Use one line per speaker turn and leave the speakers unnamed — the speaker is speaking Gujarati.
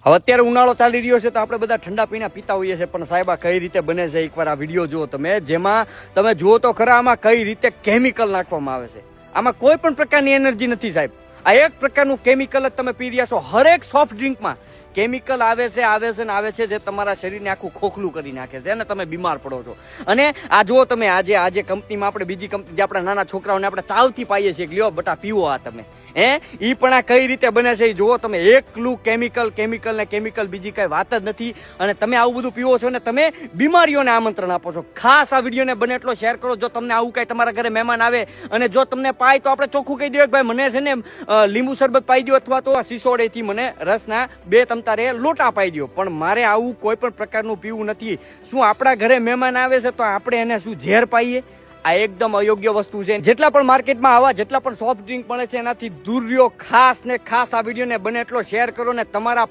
હવે અત્યારે ઉનાળો ચાલી રહ્યો છે તો આપણે બધા ઠંડા પીણા પીતા હોઈએ છીએ, પણ સાહેબ આ કઈ રીતે બને છે એકવાર આ વિડીયો જુઓ તમે, જેમાં તમે જુઓ તો ખરા આમાં કઈ રીતે કેમિકલ નાખવામાં આવે છે. આમાં કોઈ પણ પ્રકારની એનર્જી નથી સાહેબ. આ એક પ્રકારનું કેમિકલ જ તમે પી રહ્યા છો. હરેક સોફ્ટ ડ્રિંકમાં કેમિકલ આવે છે જે તમારા શરીરને આખું ખોખલું કરી નાખે છે અને તમે બીમાર પડો છો. અને આ જુઓ તમે આજે કંપનીમાં આપણે બીજી કંપની જે આપણા નાના છોકરાઓને આપણે ચાવથી પાઈએ છીએ કે લ્યો બટા પીવો આ તમે, ઈ પણ આ કઈ રીતે બને છે જુઓ તમે. એકલું કેમિકલ બીજી કઈ વાત જ નથી. અને તમે આવું બધું પીવો છો ને તમે બીમારીઓને આમંત્રણ આપો છો. ખાસ આ વિડીયોને બને એટલો શેર કરો. જો તમને આવું કઈ તમારા ઘરે મહેમાન આવે અને જો તમને પાય તો આપણે ચોખ્ખું કહી દઈએ કે ભાઈ મને છે ને લીંબુ શરબત પાઈ દો અથવા તો સિસોડેથી મને રસના 2 તમતારે લોટા પાઈ દો, પણ મારે આવું કોઈ પણ પ્રકારનું પીવું નથી. શું આપણા ઘરે મહેમાન આવે છે તો આપણે એને શું ઝેર પાઈએ? આ એકદમ અયોગ્ય વસ્તુ છે. જેટલા પણ માર્કેટમાં આવા જેટલા પણ સોફ્ટ ડ્રિંક મળે છે એનાથી દૂર રહ્યો. ખાસ આ વિડીયોને બને એટલો શેર કરો ને તમારા